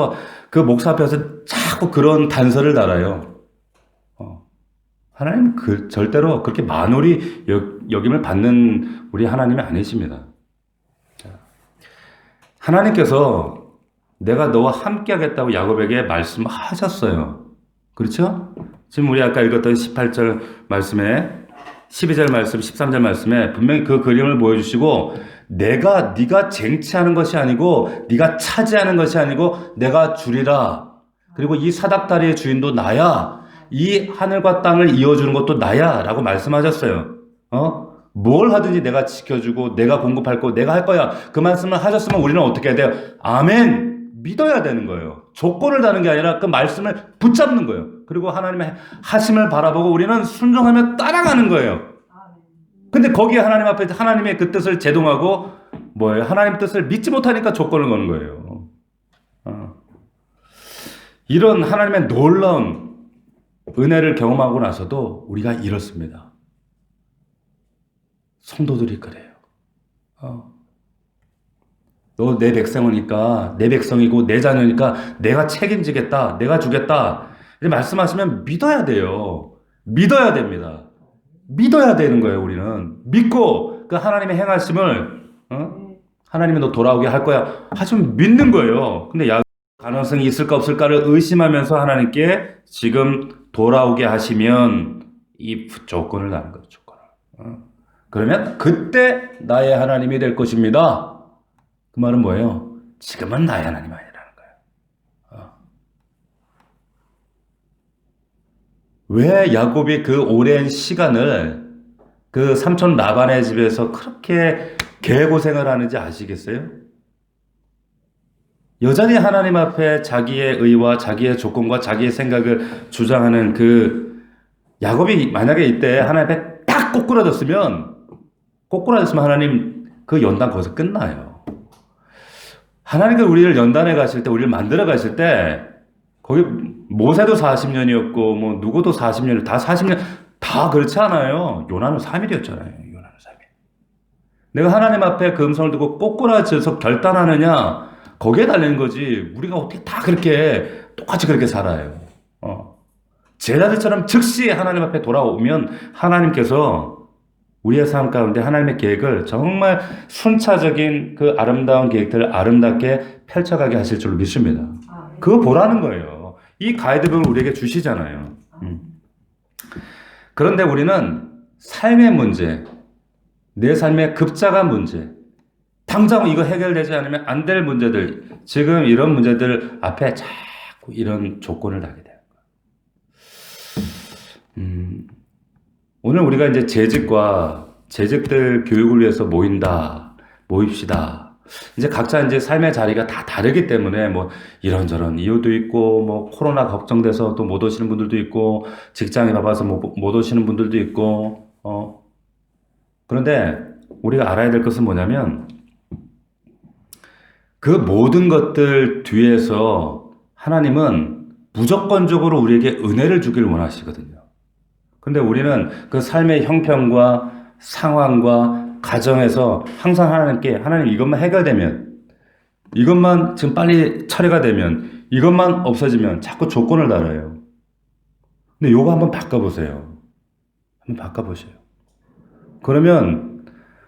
그 목사 앞에서 자꾸 그런 단서를 달아요. 하나님 절대로 그렇게 만홀히 여김을 받는 우리 하나님이 아니십니다. 하나님께서 내가 너와 함께 하겠다고 야곱에게 말씀하셨어요. 그렇죠? 지금 우리 아까 읽었던 18절 말씀에 12절 말씀, 13절 말씀에 분명히 그 그림을 보여주시고 네가 쟁취하는 것이 아니고 네가 차지하는 것이 아니고 내가 주리라. 그리고 이 사닥다리의 주인도 나야. 이 하늘과 땅을 이어주는 것도 나야 라고 말씀하셨어요. 뭘 하든지 내가 지켜주고 내가 공급할 거고 내가 할 거야. 그 말씀을 하셨으면 우리는 어떻게 해야 돼요? 아멘. 믿어야 되는 거예요. 조건을 다는 게 아니라 그 말씀을 붙잡는 거예요. 그리고 하나님의 하심을 바라보고 우리는 순종하며 따라가는 거예요. 근데 거기에 하나님 앞에 하나님의 그 뜻을 제동하고 뭐예요? 하나님 뜻을 믿지 못하니까 조건을 거는 거예요. 이런 하나님의 놀라운 은혜를 경험하고 나서도 우리가 이렇습니다. 성도들이 그래요. 너 내 백성이니까, 내 백성이고 내 자녀니까 내가 책임지겠다, 내가 주겠다. 이렇게 말씀하시면 믿어야 돼요. 믿어야 됩니다. 믿어야 되는 거예요, 우리는. 믿고 그 하나님의 행하심을, 하나님이 너 돌아오게 할 거야 하시면 믿는 거예요. 근데 가능성이 있을까 없을까를 의심하면서 하나님께 지금 돌아오게 하시면 이 조건을 다는 거죠, 조건을. 그러면 그때 나의 하나님이 될 것입니다. 그 말은 뭐예요? 지금은 나의 하나님 아니라는 거예요. 왜 야곱이 그 오랜 시간을 그 삼촌 라반의 집에서 그렇게 개고생을 하는지 아시겠어요? 여전히 하나님 앞에 자기의 의와 자기의 조건과 자기의 생각을 주장하는 그 야곱이 만약에 이때 하나님 앞에 딱 꼬꾸라졌으면 하나님 그 연단 거기서 끝나요. 하나님께 우리를 연단해 가실 때, 우리를 만들어 가실 때, 거기 모세도 40년이었고, 뭐, 누구도 40년, 다 40년, 다 그렇지 않아요. 요나는 3일이었잖아요. 요나는 3일. 내가 하나님 앞에 그 음성을 듣고 꼬꾸라져서 결단하느냐, 거기에 달리는 거지. 우리가 어떻게 다 그렇게, 똑같이 그렇게 살아요. 제자들처럼 즉시 하나님 앞에 돌아오면 하나님께서 우리의 삶 가운데 하나님의 계획을 정말 순차적인 그 아름다운 계획들을 아름답게 펼쳐가게 하실 줄로 믿습니다. 그거 보라는 거예요. 이 가이드북을 우리에게 주시잖아요. 그런데 우리는 삶의 문제, 내 삶의 급작한 문제, 당장 이거 해결되지 않으면 안 될 문제들, 지금 이런 문제들 앞에 자꾸 이런 조건을 달게 돼요. 오늘 우리가 이제 재직들 교육을 위해서 모입시다. 이제 각자 이제 삶의 자리가 다 다르기 때문에 뭐 이런저런 이유도 있고, 뭐 코로나 걱정돼서 또 못 오시는 분들도 있고, 직장이 바빠서 못 오시는 분들도 있고, 그런데 우리가 알아야 될 것은 뭐냐면, 그 모든 것들 뒤에서 하나님은 무조건적으로 우리에게 은혜를 주길 원하시거든요. 근데 우리는 그 삶의 형편과 상황과 가정에서 항상 하나님 이것만 해결되면, 이것만 지금 빨리 처리가 되면, 이것만 없어지면 자꾸 조건을 달아요. 근데 요거 한번 바꿔보세요. 그러면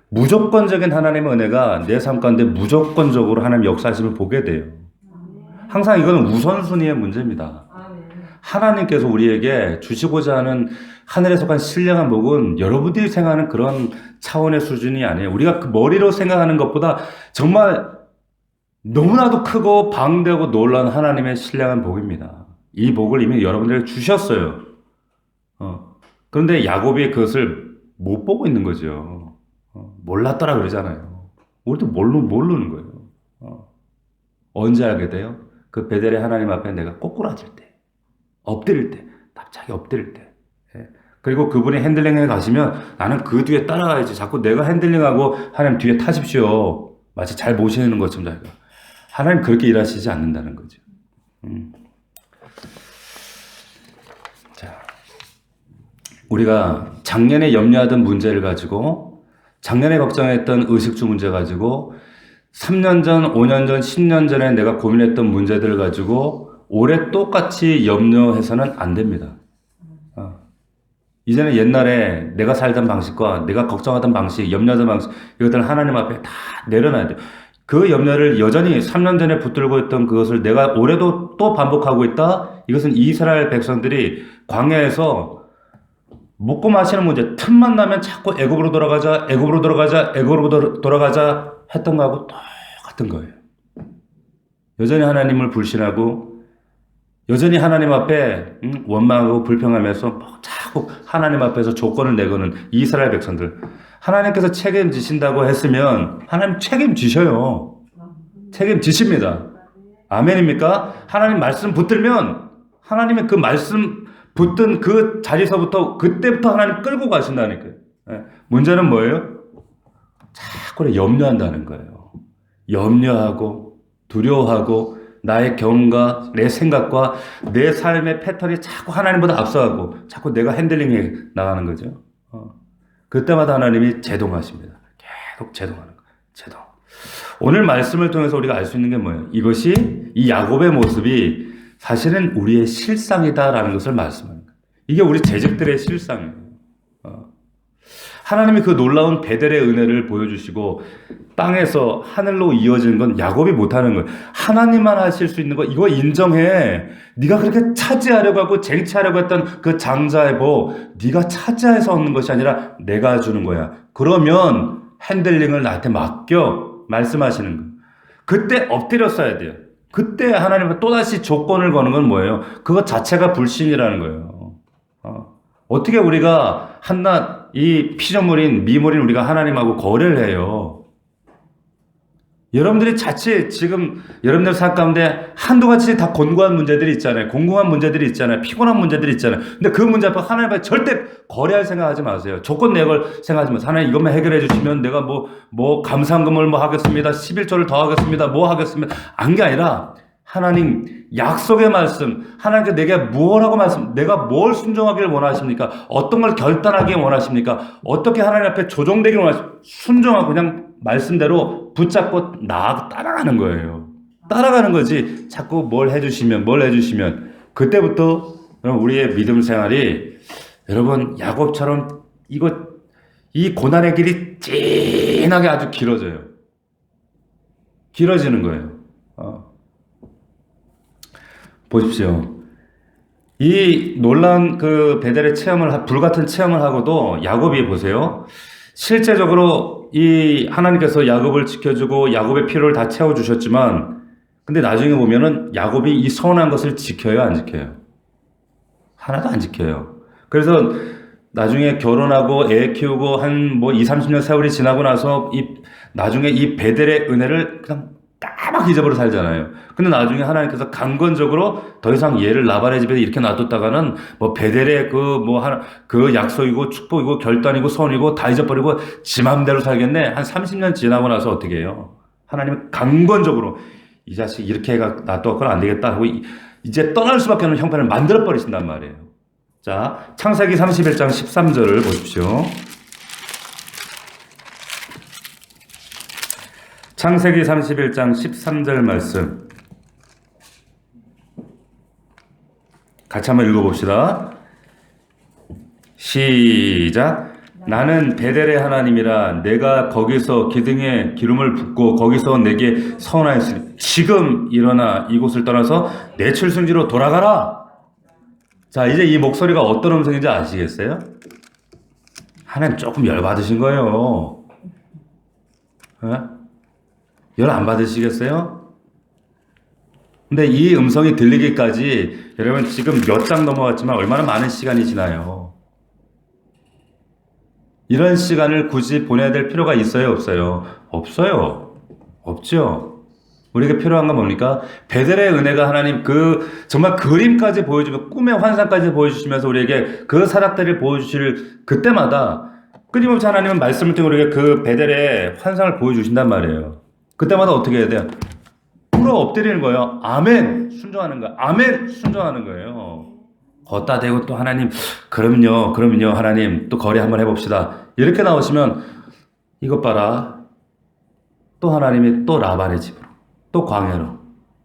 무조건적인 하나님의 은혜가 내 삶 가운데 무조건적으로 하나님 역사하심을 보게 돼요. 항상 이거는 우선순위의 문제입니다. 하나님께서 우리에게 주시고자 하는 하늘에 속한 신령한 복은 여러분들이 생각하는 그런 차원의 수준이 아니에요. 우리가 그 머리로 생각하는 것보다 정말 너무나도 크고 방대하고 놀라운 하나님의 신령한 복입니다. 이 복을 이미 여러분들에게 주셨어요. 그런데 야곱이 그것을 못 보고 있는 거죠. 몰랐더라 그러잖아요. 우리도 모르는 거예요. 언제 알게 돼요? 그 베델의 하나님 앞에 내가 꼬꾸라질 때, 엎드릴 때, 갑자기 엎드릴 때. 예. 그리고 그분이 핸들링해 가시면 나는 그 뒤에 따라가야지. 자꾸 내가 핸들링하고 하나님 뒤에 타십시오. 마치 잘 모시는 것처럼 자기가. 하나님 그렇게 일하시지 않는다는 거죠. 자, 우리가 작년에 염려하던 문제를 가지고, 작년에 걱정했던 의식주 문제 가지고, 3년 전, 5년 전, 10년 전에 내가 고민했던 문제들을 가지고 올해 똑같이 염려해서는 안 됩니다. 이제는 옛날에 내가 살던 방식과 내가 걱정하던 방식, 염려하던 방식, 이것들을 하나님 앞에 다 내려놔야 돼요. 그 염려를 여전히 3년 전에 붙들고 있던 그것을 내가 올해도 또 반복하고 있다? 이것은 이스라엘 백성들이 광야에서 먹고 마시는 문제, 틈만 나면 자꾸 애굽으로 돌아가자, 애굽으로 돌아가자, 애굽으로 돌아가자 했던 거하고 똑같은 거예요. 여전히 하나님을 불신하고 여전히 하나님 앞에 원망하고 불평하면서 자꾸 하나님 앞에서 조건을 내거는 이스라엘 백성들. 하나님께서 책임지신다고 했으면 하나님 책임지셔요. 책임지십니다. 아멘입니까? 하나님 말씀 붙들면 하나님의 그 말씀 붙든 그 자리서부터 그때부터 하나님 끌고 가신다니까요. 문제는 뭐예요? 자꾸 염려한다는 거예요. 염려하고 두려워하고 나의 경험과 내 생각과 내 삶의 패턴이 자꾸 하나님보다 앞서가고 자꾸 내가 핸들링해 나가는 거죠. 그때마다 하나님이 제동하십니다. 계속 제동하는 거예요. 제동. 오늘 말씀을 통해서 우리가 알 수 있는 게 뭐예요? 이것이 이 야곱의 모습이 사실은 우리의 실상이다라는 것을 말씀하는 거예요. 이게 우리 재직들의 실상이에요. 하나님이 그 놀라운 베델의 은혜를 보여주시고 땅에서 하늘로 이어지는 건 야곱이 못하는 거예요. 하나님만 하실 수 있는 거 이거 인정해. 네가 그렇게 차지하려고 하고 쟁취하려고 했던 그 장자의 복 네가 차지해서 얻는 것이 아니라 내가 주는 거야. 그러면 핸들링을 나한테 맡겨 말씀하시는 거예요. 그때 엎드렸어야 돼요. 그때 하나님은 또다시 조건을 거는 건 뭐예요? 그것 자체가 불신이라는 거예요. 어떻게 우리가 한낱 이 피조물인 미물인 우리가 하나님하고 거래를 해요. 여러분들이 자칫 지금 여러분들 삶 가운데 한두 가지 다 곤고한 문제들이 있잖아요. 공공한 문제들이 있잖아요. 피곤한 문제들이 있잖아요. 근데 그 문제 앞에 하나님 앞에 절대 거래할 생각하지 마세요. 조건 내걸 생각하지 마세요. 하나님 이것만 해결해 주시면 내가 뭐 감상금을 뭐 하겠습니다. 11조를 더 하겠습니다. 뭐 하겠습니다. 안 게 아니라 하나님 약속의 말씀, 하나님께 내게 무엇하고 말씀, 내가 뭘 순종하기를 원하십니까? 어떤 걸 결단하기 원하십니까? 어떻게 하나님 앞에 조정되기를 원하십니까? 순종하고 그냥 말씀대로 붙잡고 따라가는 거예요. 따라가는 거지. 자꾸 뭘 해주시면 그때부터 우리의 믿음 생활이 여러분 야곱처럼 이 고난의 길이 진하게 아주 길어져요. 길어지는 거예요. 보십시오. 이 놀라운 그 베델의 불같은 체험을 하고도 야곱이 보세요. 실제적으로 이 하나님께서 야곱을 지켜주고 야곱의 필요를 다 채워주셨지만, 근데 나중에 보면은 야곱이 이 서운한 것을 지켜요, 안 지켜요? 하나도 안 지켜요. 그래서 나중에 결혼하고 애 키우고 한 2, 30년 세월이 지나고 나서 나중에 이 베델의 은혜를 그냥 까맣게 잊어버려 살잖아요. 근데 나중에 하나님께서 강건적으로 더 이상 얘를 라반의 집에 이렇게 놔뒀다가는 베델의 그 약속이고 축복이고 결단이고 선이고 다 잊어버리고 지 맘대로 살겠네. 한 30년 지나고 나서 어떻게 해요? 하나님은 강건적으로 이 자식 이렇게 놔뒀거나 안 되겠다 하고 이제 떠날 수밖에 없는 형편을 만들어버리신단 말이에요. 자, 창세기 31장 13절을 보십시오. 창세기 31장 13절 말씀 같이 한번 읽어봅시다. 시작. 나는 베델의 하나님이라 내가 거기서 기둥에 기름을 붓고 거기서 내게 서원하였으니 지금 일어나 이곳을 떠나서 내 출생지로 돌아가라. 자, 이제 이 목소리가 어떤 음성인지 아시겠어요? 하나님 조금 열받으신 거예요. 열 안 받으시겠어요? 근데 이 음성이 들리기까지 여러분 지금 몇 장 넘어갔지만 얼마나 많은 시간이 지나요. 이런 시간을 굳이 보내야 될 필요가 있어요, 없어요? 없어요. 없죠. 우리에게 필요한 건 뭡니까? 베델의 은혜가 하나님 정말 그림까지 보여주고 꿈의 환상까지 보여주시면서 우리에게 그 사닥다리를 보여주실 그때마다 끊임없이 하나님은 말씀을 통해 우리에게 그 베델의 환상을 보여주신단 말이에요. 그때마다 어떻게 해야 돼요? 풀어 엎드리는 거예요. 아멘! 순종하는 거예요. 아멘! 순종하는 거예요. 걷다 대고 또 하나님, 그럼요, 하나님, 또 거래 한번 해봅시다. 이렇게 나오시면, 이것 봐라. 또 하나님이 또 라반의 집으로, 또 광야로,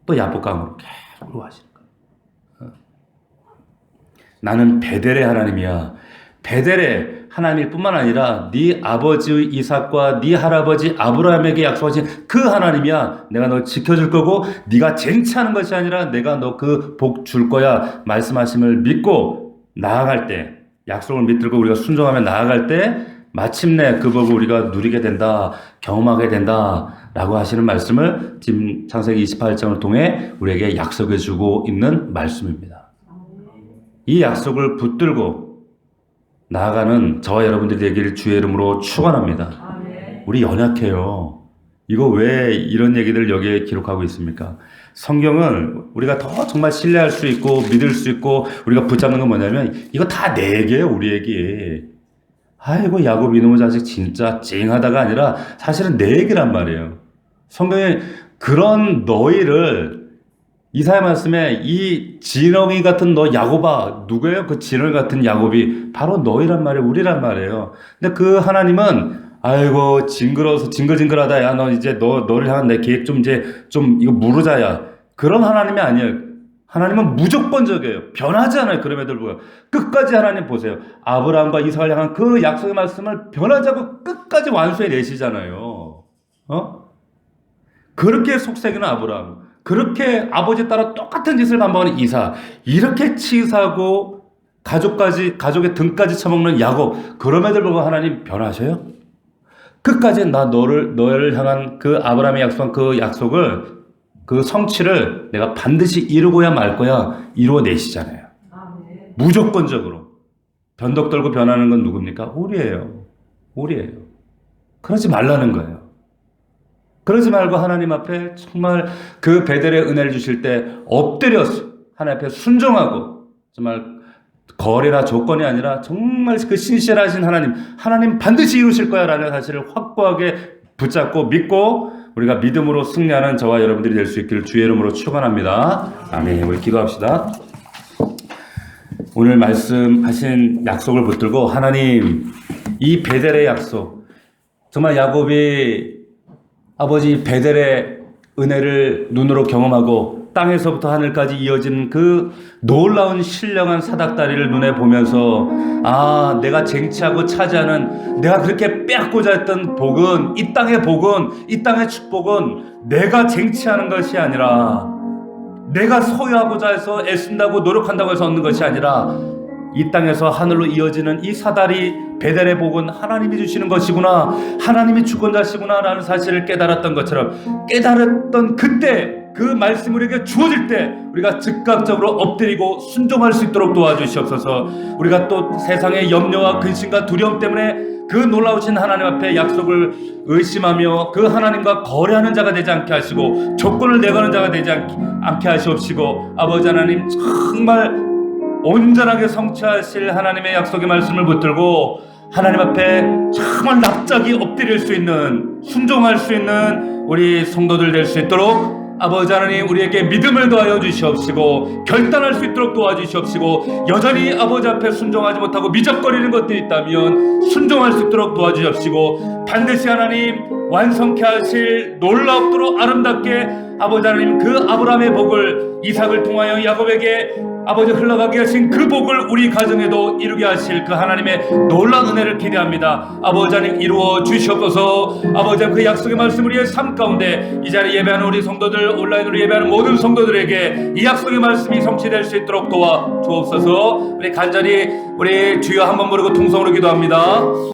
또 야복강으로 계속 하시는 거예요. 나는 베델의 하나님이야. 베델의 하나님일 뿐만 아니라 네 아버지 이삭과 네 할아버지 아브라함에게 약속하신 그 하나님이야. 내가 널 지켜줄 거고 네가 쟁취하는 것이 아니라 내가 너 그 복 줄 거야. 말씀하심을 믿고 나아갈 때, 약속을 믿들고 우리가 순종하며 나아갈 때 마침내 그 복을 우리가 누리게 된다, 경험하게 된다 라고 하시는 말씀을 지금 창세기 28장을 통해 우리에게 약속해 주고 있는 말씀입니다. 이 약속을 붙들고 나아가는 저와 여러분들이 되기를 주의 이름으로 축원합니다. 우리 연약해요. 이거 왜 이런 얘기들 여기에 기록하고 있습니까? 성경은 우리가 더 정말 신뢰할 수 있고 믿을 수 있고 우리가 붙잡는 건 뭐냐면 이거 다 내 얘기예요, 우리 얘기. 아이고 야곱 이놈의 자식 진짜 찡하다가 아니라 사실은 내 얘기란 말이에요. 성경에 그런 너희를 이사야 말씀에 이 지렁이 같은 너 야곱아, 누구예요? 그 지렁이 같은 야곱이 바로 너희란 말이에요. 우리란 말이에요. 근데 그 하나님은 아이고 징그러워서 징글징글하다. 야 너 이제 너를 향한 내 계획 좀 이거 무르자야. 그런 하나님이 아니에요. 하나님은 무조건적이에요. 변하지 않아요. 그럼에도 불구하고 끝까지 하나님 보세요. 아브라함과 이삭을 향한 그 약속의 말씀을 변하지 않고 끝까지 완수해 내시잖아요. 그렇게 속삭이는 아브라함, 그렇게 아버지 따라 똑같은 짓을 반복하는 이삭, 이렇게 치사하고 가족의 등까지 쳐먹는 야곱, 그럼에도 불구하고 하나님 변하셔요? 끝까지 너를 향한 그 아브라함의 약속한 그 약속을, 그 성취를 내가 반드시 이루고야 말 거야, 이루어내시잖아요. 무조건적으로. 변덕 떨고 변하는 건 누굽니까? 우리예요. 그러지 말라는 거예요. 그러지 말고 하나님 앞에 정말 그 베델의 은혜를 주실 때 엎드려서 하나님 앞에 순종하고 정말 거래나 조건이 아니라 정말 그 신실하신 하나님 반드시 이루실 거야 라는 사실을 확고하게 붙잡고 믿고 우리가 믿음으로 승리하는 저와 여러분들이 될 수 있기를 주의 이름으로 축원합니다. 아멘. 우리 기도합시다. 오늘 말씀하신 약속을 붙들고 하나님, 이 베델의 약속, 정말 야곱이 아버지 베델의 은혜를 눈으로 경험하고 땅에서부터 하늘까지 이어지는 그 놀라운 신령한 사닥다리를 눈에 보면서 아, 내가 쟁취하고 차지하는, 내가 그렇게 빼앗고자 했던 복은, 이 땅의 복은, 이 땅의 축복은 내가 쟁취하는 것이 아니라, 내가 소유하고자 해서 애쓴다고 노력한다고 해서 얻는 것이 아니라 이 땅에서 하늘로 이어지는 이 사다리 베델의 복은 하나님이 주시는 것이구나, 하나님이 주권자시구나 라는 사실을 깨달았던 것처럼, 깨달았던 그때 그 말씀이 우리에게 주어질 때 우리가 즉각적으로 엎드리고 순종할 수 있도록 도와주시옵소서. 우리가 또 세상의 염려와 근심과 두려움 때문에 그 놀라우신 하나님 앞에 약속을 의심하며 그 하나님과 거래하는 자가 되지 않게 하시고 조건을 내거는 자가 되지 않게 하시옵시고, 아버지 하나님 정말 온전하게 성취하실 하나님의 약속의 말씀을 붙들고 하나님 앞에 정말 납작이 엎드릴 수 있는, 순종할 수 있는 우리 성도들 될 수 있도록 아버지 하나님 우리에게 믿음을 더하여 주시옵시고 결단할 수 있도록 도와주시옵시고, 여전히 아버지 앞에 순종하지 못하고 미적거리는 것들이 있다면 순종할 수 있도록 도와주시옵시고, 반드시 하나님 완성케 하실 놀랍도록 아름답게 아버지 하나님 그 아브라함의 복을 이삭을 통하여 야곱에게 아버지 흘러가게 하신 그 복을 우리 가정에도 이루게 하실 그 하나님의 놀라운 은혜를 기대합니다. 아버지 하나님 이루어 주시옵소서. 아버지 하나님 그 약속의 말씀 우리의 삶 가운데 이 자리에 예배하는 우리 성도들, 온라인으로 예배하는 모든 성도들에게 이 약속의 말씀이 성취될 수 있도록 도와 주옵소서. 우리 간절히 우리 주여 한번 부르고 통성으로 기도합니다.